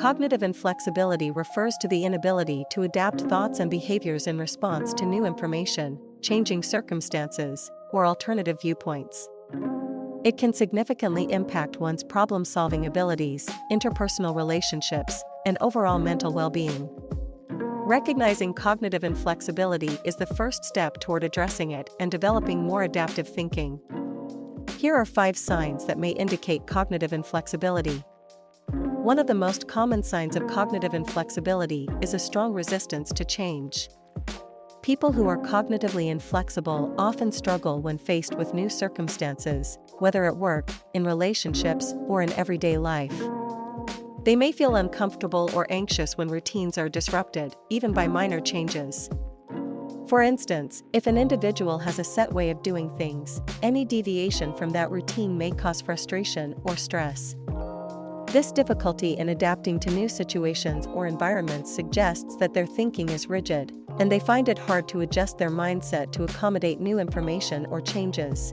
Cognitive inflexibility refers to the inability to adapt thoughts and behaviors in response to new information, changing circumstances, or alternative viewpoints. It can significantly impact one's problem-solving abilities, interpersonal relationships, and overall mental well-being. Recognizing cognitive inflexibility is the first step toward addressing it and developing more adaptive thinking. Here are 5 signs that may indicate cognitive inflexibility. One of the most common signs of cognitive inflexibility is a strong resistance to change. People who are cognitively inflexible often struggle when faced with new circumstances, whether at work, in relationships, or in everyday life. They may feel uncomfortable or anxious when routines are disrupted, even by minor changes. For instance, if an individual has a set way of doing things, any deviation from that routine may cause frustration or stress. This difficulty in adapting to new situations or environments suggests that their thinking is rigid, and they find it hard to adjust their mindset to accommodate new information or changes.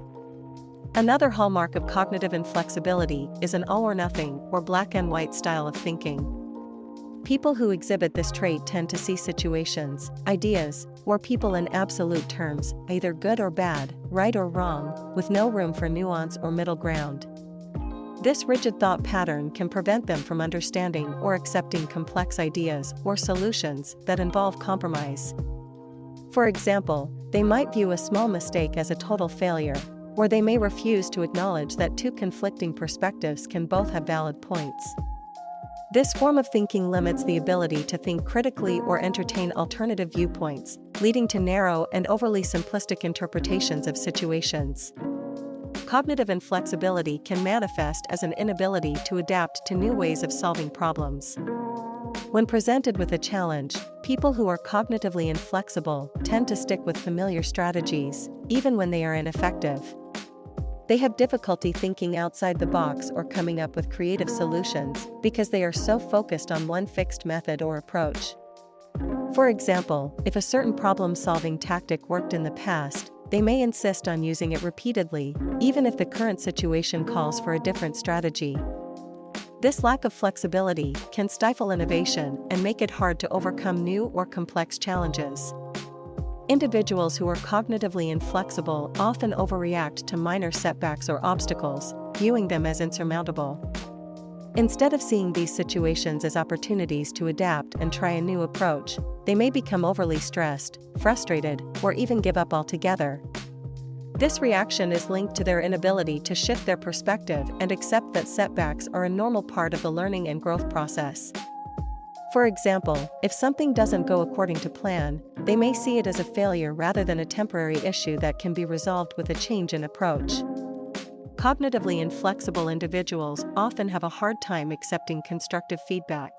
Another hallmark of cognitive inflexibility is an all-or-nothing or black-and-white style of thinking. People who exhibit this trait tend to see situations, ideas, or people in absolute terms, either good or bad, right or wrong, with no room for nuance or middle ground. This rigid thought pattern can prevent them from understanding or accepting complex ideas or solutions that involve compromise. For example, they might view a small mistake as a total failure, or they may refuse to acknowledge that 2 conflicting perspectives can both have valid points. This form of thinking limits the ability to think critically or entertain alternative viewpoints, leading to narrow and overly simplistic interpretations of situations. Cognitive inflexibility can manifest as an inability to adapt to new ways of solving problems. When presented with a challenge, people who are cognitively inflexible tend to stick with familiar strategies, even when they are ineffective. They have difficulty thinking outside the box or coming up with creative solutions because they are so focused on one fixed method or approach. For example, if a certain problem-solving tactic worked in the past, they may insist on using it repeatedly, even if the current situation calls for a different strategy. This lack of flexibility can stifle innovation and make it hard to overcome new or complex challenges. Individuals who are cognitively inflexible often overreact to minor setbacks or obstacles, viewing them as insurmountable. Instead of seeing these situations as opportunities to adapt and try a new approach, they may become overly stressed, frustrated, or even give up altogether. This reaction is linked to their inability to shift their perspective and accept that setbacks are a normal part of the learning and growth process. For example, if something doesn't go according to plan, they may see it as a failure rather than a temporary issue that can be resolved with a change in approach. Cognitively inflexible individuals often have a hard time accepting constructive feedback.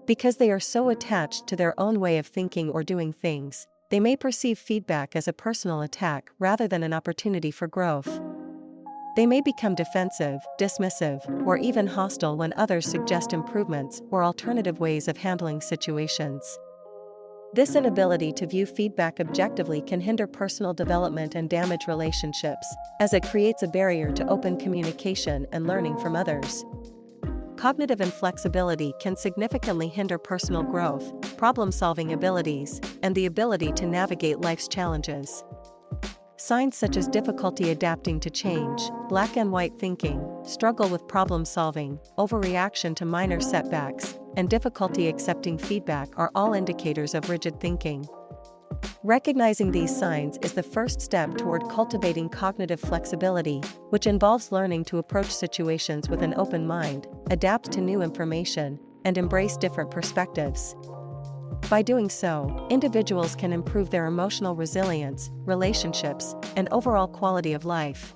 Because they are so attached to their own way of thinking or doing things, they may perceive feedback as a personal attack rather than an opportunity for growth. They may become defensive, dismissive, or even hostile when others suggest improvements or alternative ways of handling situations. This inability to view feedback objectively can hinder personal development and damage relationships, as it creates a barrier to open communication and learning from others. Cognitive inflexibility can significantly hinder personal growth, problem-solving abilities, and the ability to navigate life's challenges. Signs such as difficulty adapting to change, black and white thinking, struggle with problem solving, overreaction to minor setbacks, and difficulty accepting feedback are all indicators of rigid thinking. Recognizing these signs is the first step toward cultivating cognitive flexibility, which involves learning to approach situations with an open mind, adapt to new information, and embrace different perspectives. By doing so, individuals can improve their emotional resilience, relationships, and overall quality of life.